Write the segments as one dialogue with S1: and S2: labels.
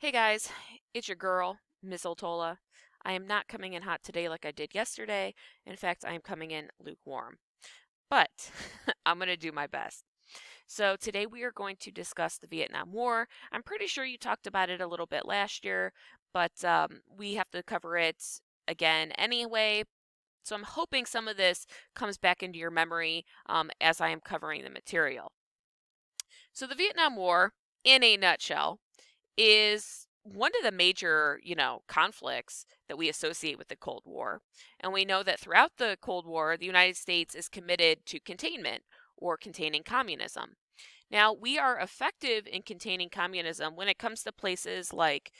S1: Hey guys, it's your girl, Miss Oltola. I am not coming in hot today like I did yesterday. In fact, I am coming in lukewarm. But I'm going to do my best. So, today we are going to discuss the Vietnam War. I'm pretty sure you talked about it a little bit last year, but we have to cover it again anyway. So, I'm hoping some of this comes back into your memory as I am covering the material. So, the Vietnam War, in a nutshell, is one of the major, conflicts that we associate with the Cold War. And we know that throughout the Cold War, the United States is committed to containment or containing communism. Now, we are effective in containing communism when it comes to places like,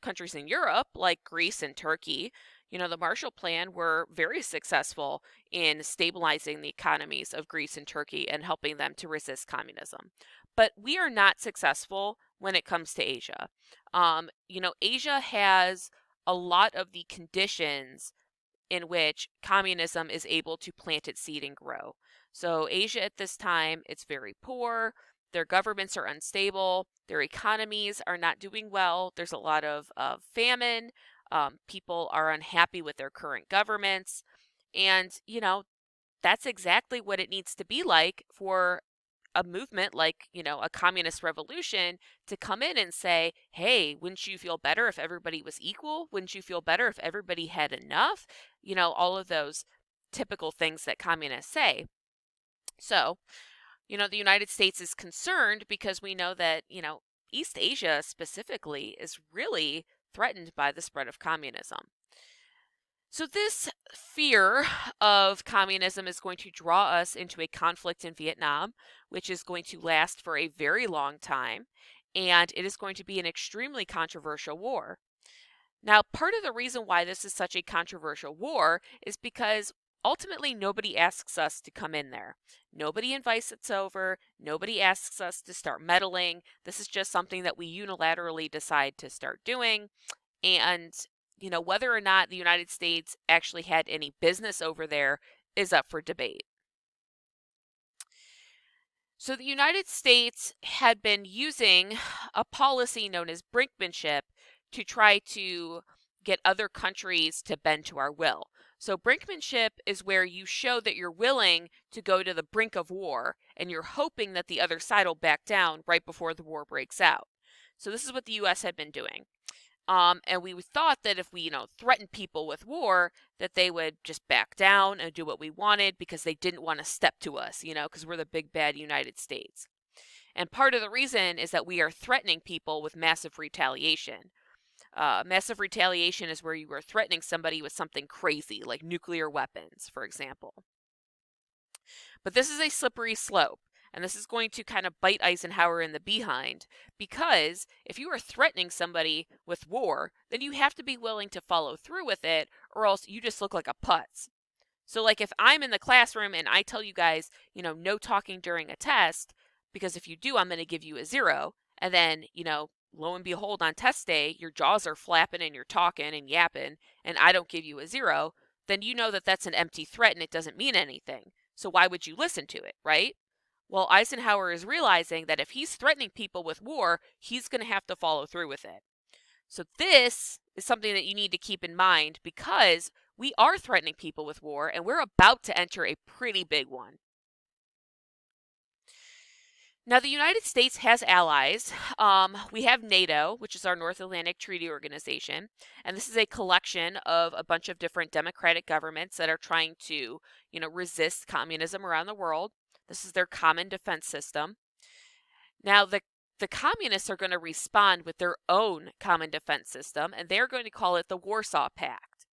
S1: countries in Europe, like Greece and Turkey. The Marshall Plan were very successful in stabilizing the economies of Greece and Turkey and helping them to resist communism. But we are not successful when it comes to Asia. Asia has a lot of the conditions in which communism is able to plant its seed and grow. So Asia at this time, it's very poor. Their governments are unstable. Their economies are not doing well. There's a lot of famine. People are unhappy with their current governments. And, that's exactly what it needs to be like for a movement like, a communist revolution to come in and say, hey, wouldn't you feel better if everybody was equal? Wouldn't you feel better if everybody had enough? All of those typical things that communists say. So, the United States is concerned because we know that, East Asia specifically is really threatened by the spread of communism. So, this fear of communism is going to draw us into a conflict in Vietnam, which is going to last for a very long time, and it is going to be an extremely controversial war. Now, part of the reason why this is such a controversial war is because ultimately nobody asks us to come in there. Nobody invites us over, nobody asks us to start meddling. This is just something that we unilaterally decide to start doing. And, whether or not the United States actually had any business over there is up for debate. So the United States had been using a policy known as Brinkmanship to try to get other countries to bend to our will. So Brinkmanship is where you show that you're willing to go to the brink of war and you're hoping that the other side will back down right before the war breaks out. So this is what the US had been doing. And we thought that if we, threatened people with war, that they would just back down and do what we wanted because they didn't want to step to us, because we're the big bad United States. And part of the reason is that we are threatening people with massive retaliation. Massive retaliation is where you are threatening somebody with something crazy, like nuclear weapons, for example. But this is a slippery slope. And this is going to kind of bite Eisenhower in the behind because if you are threatening somebody with war, then you have to be willing to follow through with it or else you just look like a putz. So, like if I'm in the classroom and I tell you guys, no talking during a test, because if you do, I'm going to give you a 0. And then, lo and behold, on test day, your jaws are flapping and you're talking and yapping, and I don't give you a 0, then you know that that's an empty threat and it doesn't mean anything. So, why would you listen to it, right? Well, Eisenhower is realizing that if he's threatening people with war, he's going to have to follow through with it. So, this is something that you need to keep in mind because we are threatening people with war and we're about to enter a pretty big one. Now, the United States has allies. We have NATO, which is our North Atlantic Treaty Organization, and this is a collection of a bunch of different democratic governments that are trying to, resist communism around the world. This is their common defense system. Now, the communists are going to respond with their own common defense system, and they're going to call it the Warsaw Pact.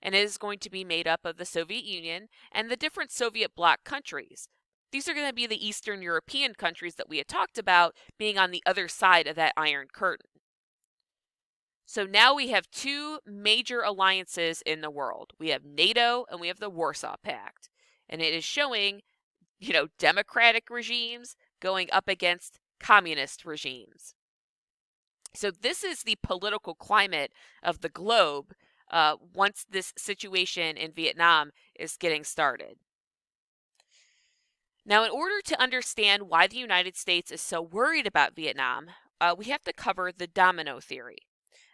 S1: And it is going to be made up of the Soviet Union and the different Soviet bloc countries. These are going to be the Eastern European countries that we had talked about being on the other side of that Iron Curtain. So now we have two major alliances in the world. We have NATO and we have the Warsaw Pact. And it is showing, democratic regimes going up against communist regimes. So this is the political climate of the globe once this situation in Vietnam is getting started. Now, in order to understand why the United States is so worried about Vietnam, we have to cover the domino theory.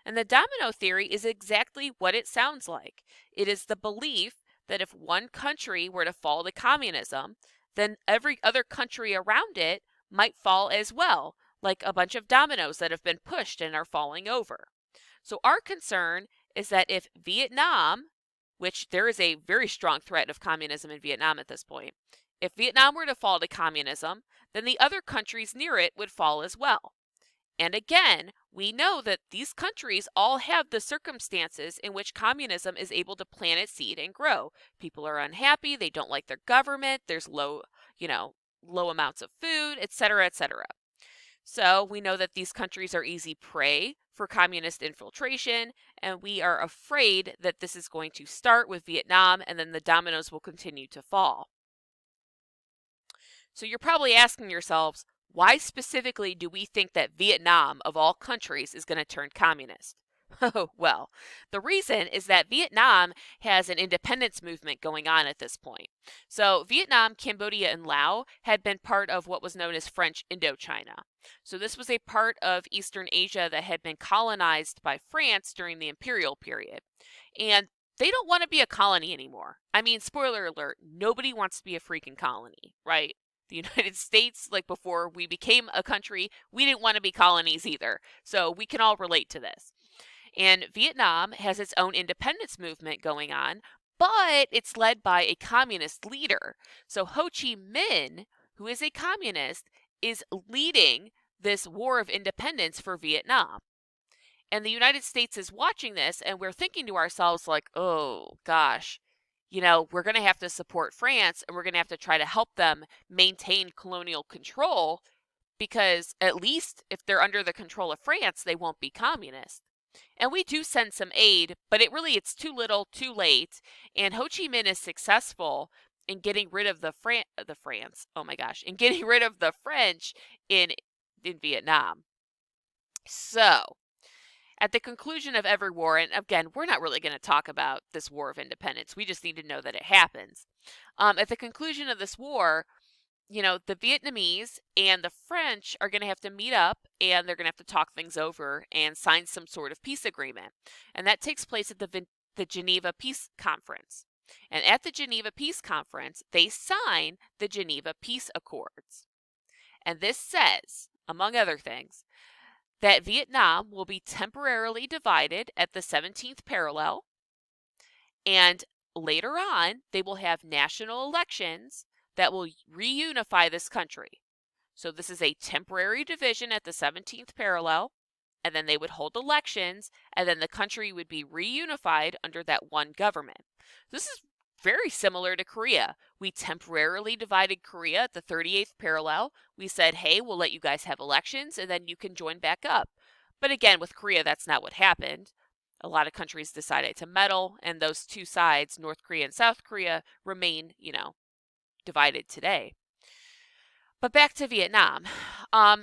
S1: And the domino theory is exactly what it sounds like. It is the belief that if one country were to fall to communism, then every other country around it might fall as well, like a bunch of dominoes that have been pushed and are falling over. So our concern is that if Vietnam, which there is a very strong threat of communism in Vietnam at this point, if Vietnam were to fall to communism, then the other countries near it would fall as well. And again, we know that these countries all have the circumstances in which communism is able to plant its seed and grow. People are unhappy, they don't like their government, there's low amounts of food, etc., etc. So we know that these countries are easy prey for communist infiltration, and we are afraid that this is going to start with Vietnam and then the dominoes will continue to fall. So you're probably asking yourselves, why specifically do we think that Vietnam, of all countries, is going to turn communist? Oh, well, the reason is that Vietnam has an independence movement going on at this point. So Vietnam, Cambodia, and Laos had been part of what was known as French Indochina. So this was a part of Eastern Asia that had been colonized by France during the imperial period. And they don't want to be a colony anymore. I mean, spoiler alert, nobody wants to be a freaking colony, right? The United States, like before we became a country, we didn't want to be colonies either. So we can all relate to this. And Vietnam has its own independence movement going on, but it's led by a communist leader. So Ho Chi Minh, who is a communist, is leading this war of independence for Vietnam. And the United States is watching this, and we're thinking to ourselves, like, oh gosh, we're going to have to support France, and we're going to have to try to help them maintain colonial control, because at least if they're under the control of France, they won't be communist. And we do send some aid, but it's too little, too late. And Ho Chi Minh is successful in getting rid of in getting rid of the French in Vietnam. So, at the conclusion of every war, and again, we're not really going to talk about this war of independence. We just need to know that it happens. At the conclusion of this war, the Vietnamese and the French are going to have to meet up, and they're going to have to talk things over and sign some sort of peace agreement. And that takes place at the Geneva Peace Conference. And at the Geneva Peace Conference, they sign the Geneva Peace Accords. And this says, among other things, that Vietnam will be temporarily divided at the 17th parallel, and later on, they will have national elections that will reunify this country. So this is a temporary division at the 17th parallel, and then they would hold elections, and then the country would be reunified under that one government. This is very similar to Korea. We temporarily divided Korea at the 38th parallel. We said, hey, we'll let you guys have elections, and then you can join back up. But again, with Korea, that's not what happened. A lot of countries decided to meddle, and those two sides, North Korea and South Korea, remain, divided today. But back to Vietnam.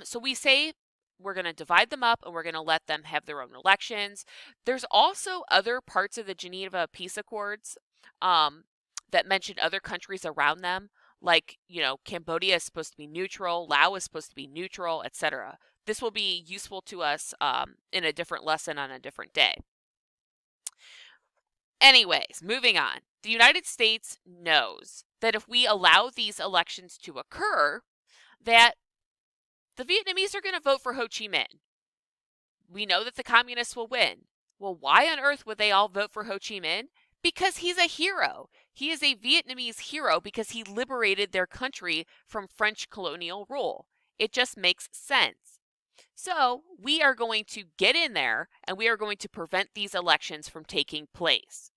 S1: So we say we're going to divide them up and we're going to let them have their own elections. There's also other parts of the Geneva Peace Accords that mention other countries around them. Like, Cambodia is supposed to be neutral, Laos is supposed to be neutral, etc. This will be useful to us in a different lesson on a different day. Anyways, moving on. The United States knows that if we allow these elections to occur, that the Vietnamese are going to vote for Ho Chi Minh. We know that the communists will win. Well, why on earth would they all vote for Ho Chi Minh? Because he's a hero. He is a Vietnamese hero because he liberated their country from French colonial rule. It just makes sense. So we are going to get in there and we are going to prevent these elections from taking place.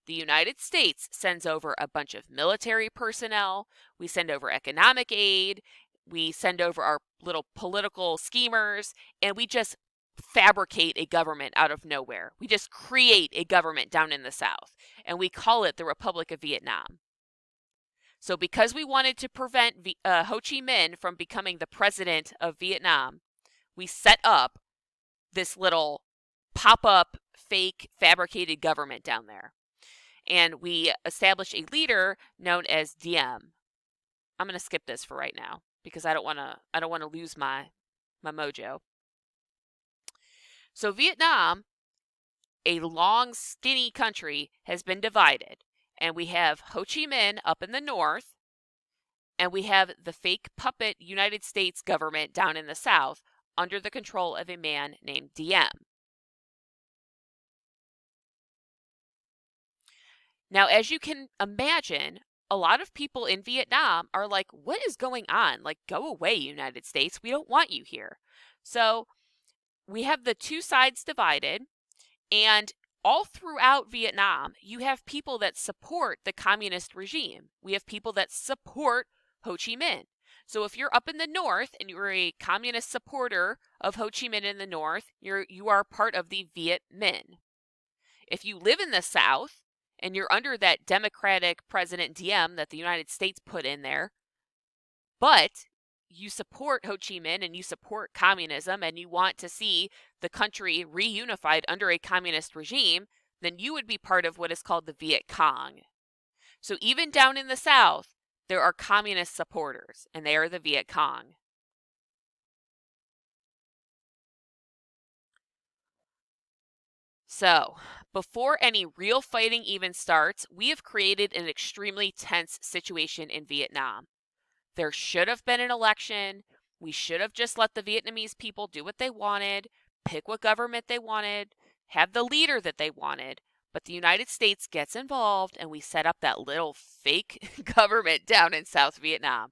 S1: The United States sends over a bunch of military personnel. We send over economic aid. We send over our little political schemers, and we just fabricate a government out of nowhere. We just create a government down in the South, and we call it the Republic of Vietnam. So because we wanted to prevent Ho Chi Minh from becoming the president of Vietnam, we set up this little pop-up, fake, fabricated government down there. And we established a leader known as Diem. I'm going to skip this for right now because I don't want to lose my mojo. So Vietnam, a long, skinny country, has been divided. And we have Ho Chi Minh up in the north, and we have the fake puppet United States government down in the south under the control of a man named Diem. Now, as you can imagine, a lot of people in Vietnam are like, what is going on? Like, go away, United States. We don't want you here. So we have the two sides divided, and all throughout Vietnam, you have people that support the communist regime. We have people that support Ho Chi Minh. So if you're up in the north and you're a communist supporter of Ho Chi Minh in the north, you are part of the Viet Minh. If you live in the south and you're under that Democratic President Diem that the United States put in there, but you support Ho Chi Minh and you support communism and you want to see the country reunified under a communist regime, then you would be part of what is called the Viet Cong. So even down in the south, there are communist supporters, and they are the Viet Cong. So, before any real fighting even starts, we have created an extremely tense situation in Vietnam. There should have been an election. We should have just let the Vietnamese people do what they wanted, pick what government they wanted, have the leader that they wanted. But the United States gets involved and we set up that little fake government down in South Vietnam.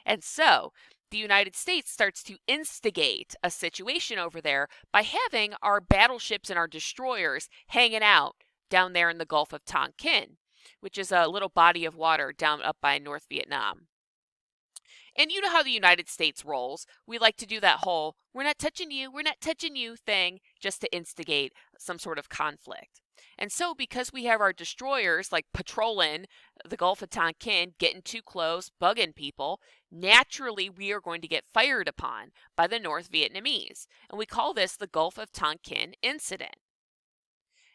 S1: And so the United States starts to instigate a situation over there by having our battleships and our destroyers hanging out down there in the Gulf of Tonkin, which is a little body of water down up by North Vietnam. And you know how the United States rolls. We like to do that whole, we're not touching you thing just to instigate some sort of conflict. And so because we have our destroyers like patrolling the Gulf of Tonkin, getting too close, bugging people, naturally we are going to get fired upon by the North Vietnamese. And we call this the Gulf of Tonkin incident.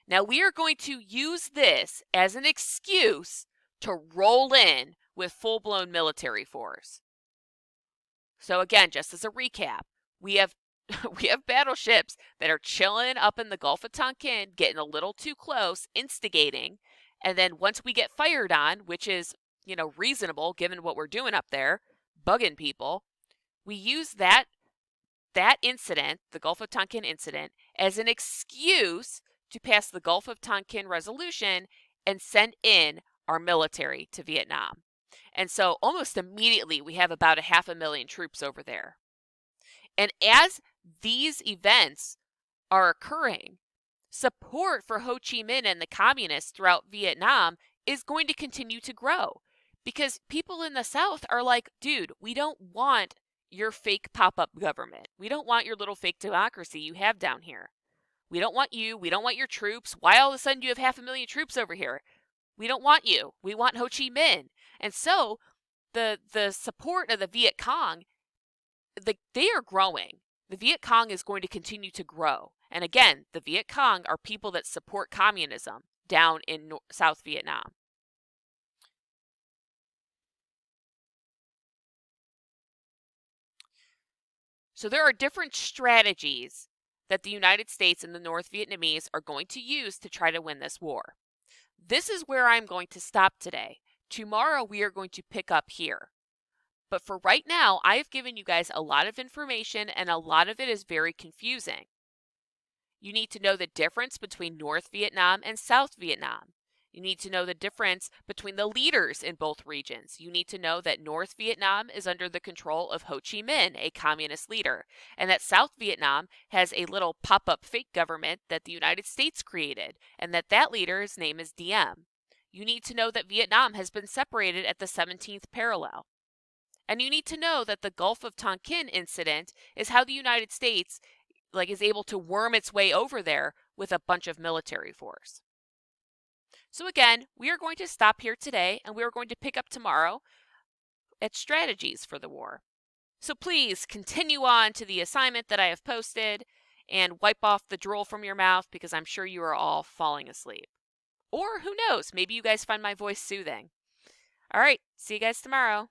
S1: Now we are going to use this as an excuse to roll in with full-blown military force. So again, just as a recap, we have we have battleships that are chilling up in the Gulf of Tonkin, getting a little too close, instigating, and then once we get fired on, which is, reasonable given what we're doing up there, bugging people, we use that incident, the Gulf of Tonkin incident, as an excuse to pass the Gulf of Tonkin resolution and send in our military to Vietnam. And so almost immediately we have about 500,000 troops over there. And as these events are occurring, support for Ho Chi Minh and the communists throughout Vietnam is going to continue to grow because people in the South are like, dude, we don't want your fake pop-up government. We don't want your little fake democracy you have down here. We don't want you. We don't want your troops. Why all of a sudden you have 500,000 troops over here? We don't want you. We want Ho Chi Minh. And so the support of the Viet Cong, they are growing. The Viet Cong is going to continue to grow. And again, the Viet Cong are people that support communism down in South Vietnam. So there are different strategies that the United States and the North Vietnamese are going to use to try to win this war. This is where I'm going to stop today. Tomorrow we are going to pick up here. But for right now, I have given you guys a lot of information and a lot of it is very confusing. You need to know the difference between North Vietnam and South Vietnam. You need to know the difference between the leaders in both regions. You need to know that North Vietnam is under the control of Ho Chi Minh, a communist leader, and that South Vietnam has a little pop-up fake government that the United States created, and that leader's name is Diem. You need to know that Vietnam has been separated at the 17th parallel. And you need to know that the Gulf of Tonkin incident is how the United States is able to worm its way over there with a bunch of military force. So again, we are going to stop here today and we are going to pick up tomorrow at strategies for the war. So please continue on to the assignment that I have posted and wipe off the drool from your mouth because I'm sure you are all falling asleep. Or who knows, maybe you guys find my voice soothing. All right, see you guys tomorrow.